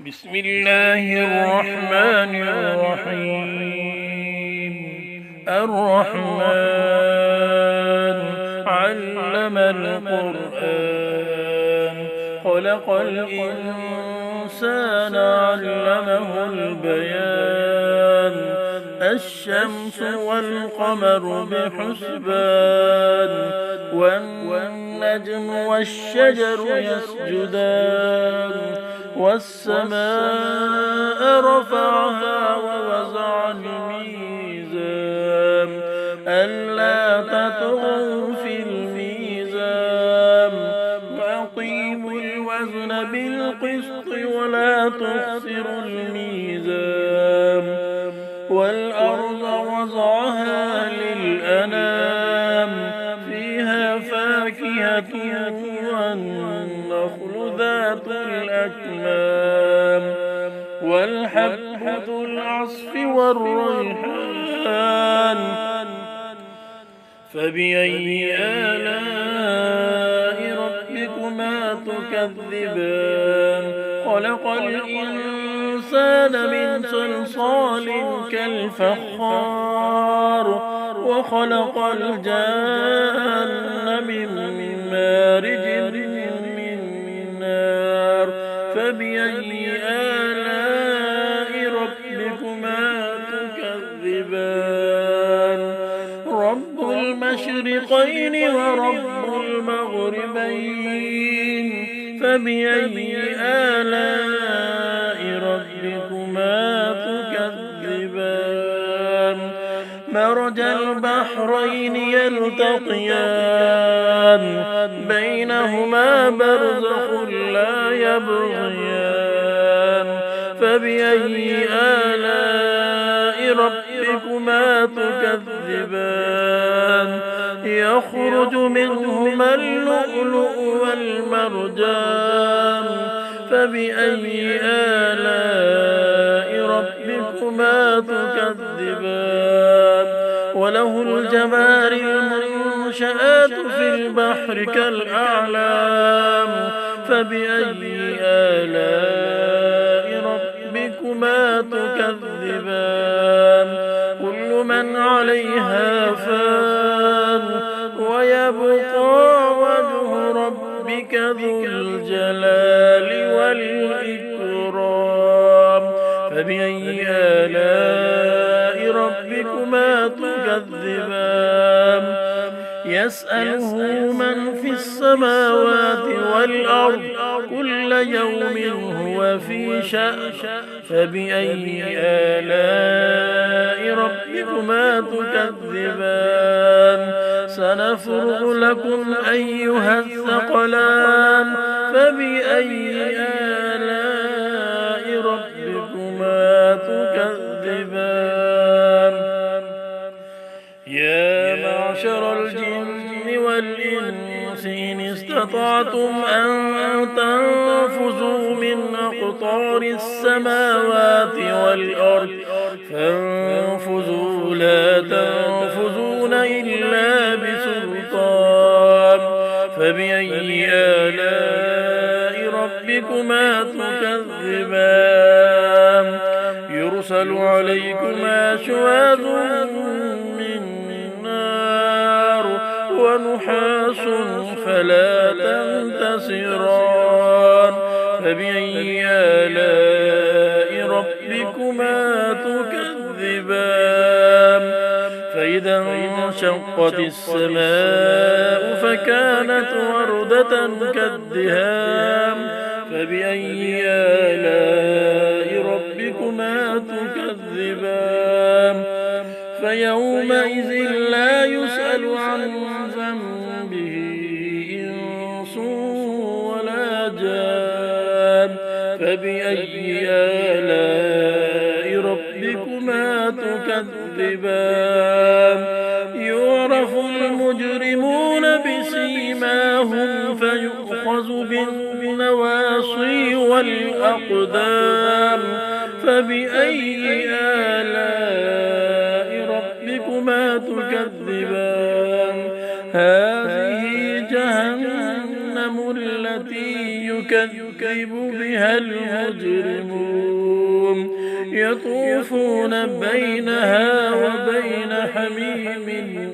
بسم الله الرحمن الرحيم. الرحمن علم القرآن خلق الإنسان علمه البيان. الشمس والقمر بحسبان والنجم والشجر يسجدان. والسماء رفعها ووضع الميزان ألا تطغوا في الميزان وأقيموا الوزن بالقسط ولا تخسروا الميزان. والأرض وضعها للأنام فيها فاكهة والنخل ذات الأكمام والحب ذو العصف والريحان. فبأي آلاء ربكما تكذبان. خلق الإنسان من صلصال كالفخار وخلق الجان من مارج من نار. فبأي آلاء ربكما تكذبان. رب المشرقين ورب المغربين. فبأي آلاء ربكما تكذبان. مرج البحرين يلتقيان بينهما برزخ لا يبغيان. فبأي آلاء ربكما تكذبان. يخرج منهما اللؤلؤ والمرجان. فبأي آلاء ربكما تكذبان. وله الجوار المنشآت في البحر كالأعلام. فبأي آلاء ربكما تكذبان. كل من عليها فان ويبقى وجه ربك ذو الجلال والإكرام. فبأي آلاء ربكما تكذبان. يسأله من في السماوات والأرض كل يوم هو في شأن. فبأي آلاء ربكما تكذبان. سنفرغ لكم أيها الثقلان. فبأي آلاء ربكما تكذبان. يا معشر الجن والإنس إن استطعتم أن تنفذوا من أقطار السماوات والأرض فانفذوا لا تنفذون إلا بسلطان. فبأي آلاء ربكما تكذبان. يرسل عليكما شواظ من نار ونحاس فلا تنتصران. فبأي آلاء ربكما تكذبان. فإذا انشقت السماء فكانت وردة كالدهان. فبأي آلاء ربكما تكذبان. فيومئذ لا يسأل عن ذنبه إنس ولا جان. فبأي آلاء ربكما تكذبان. يعرف المجرمون بسيماهم فيؤخذ بالنواصي والأقدام. فبأي آلاء ربكما تكذبان. هذه جهنم التي يكذب بها بها المجرمون يطوفون بينها وبين حميم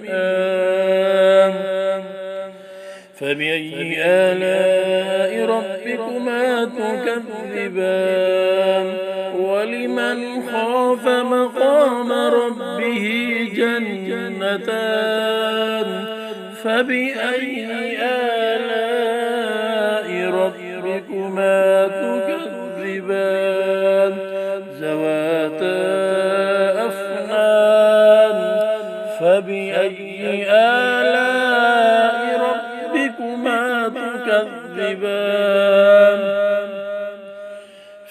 آن فبأي آلاء ربكما تكذبان ولمن خاف مقام ربه جنتان فبأي آلاء ربكما تكذبان ذواتا أفنان فبأي آلاء ربكما تكذبان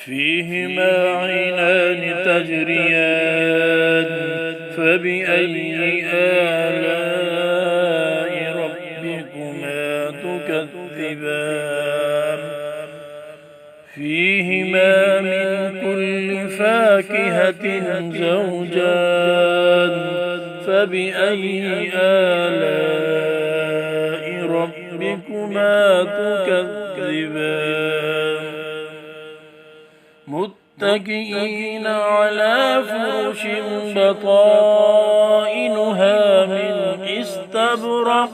فيهما عينان تجريان فبأي آلاء ربكما تكذبان فيهما من كل فاكهة زوجان فبأي آلاء ربكما تكذبان متكئين على فرش بطائنها من استبرق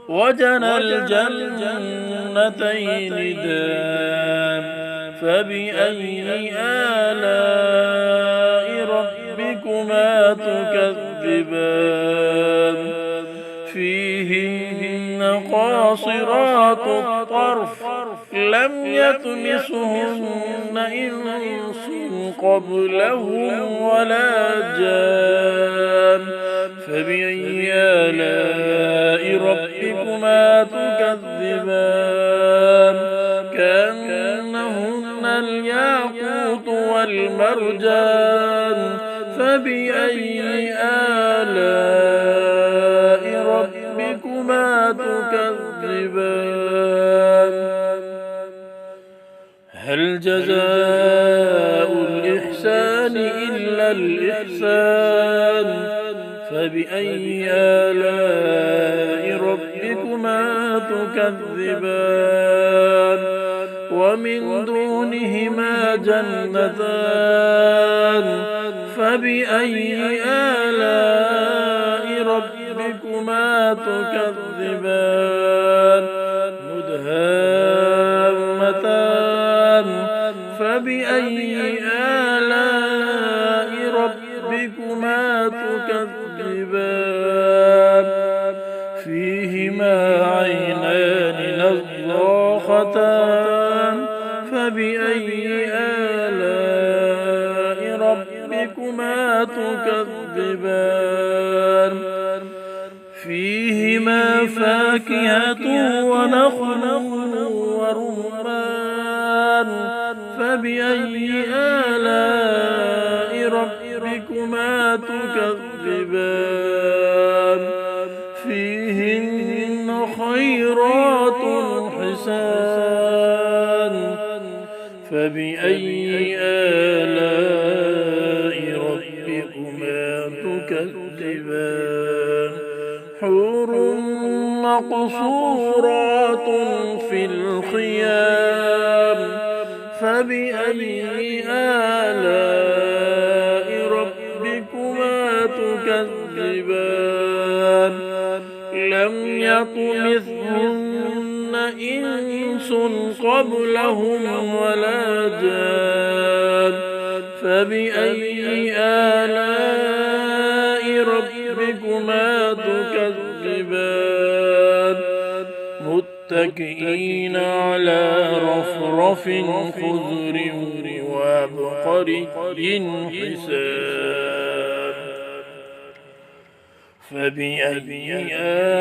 وجنى الجنتين دان فبأي آلاء ربكما تكذبان فيهن قاصرات الطرف لم يطمسهن إنس قبلهم ولا جان فبأي آلاء ربكما تكذبان كأنهن الياقوت والمرجان فبأي آلاء ربكما تكذبان هل جزاء الإحسان إلا الإحسان فبأي آلاء ربكما تكذبان ومن دونهما جنتان فبأي آلاء ربكما تكذبان مدهامتان فبأي آلاء ربكما تكذبان فيهما عينان نضاختان فبأي آلاء ربكما تكذبان فيهما فاكهة ونخل ورمان فبأي آلاء ربكما تكذبان فيهن خيرات حسان فبأي آلاء ربكما تكذبان حور مقصورات في الخيام فبأي آلاء ربكما تكذبان لم يطمثهن إنس قبلهم ولا جان فبأي آلاء ربكما تكذبان متكئين على رفرف خضر وعبقري حسان فبأي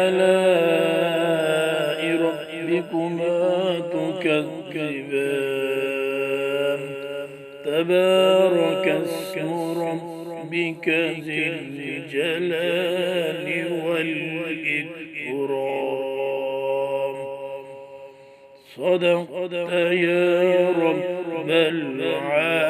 آلاء ربكما تكذبان تبارك اسم ربك ذي الجلال والإكرام صدقت يا رب العالمين.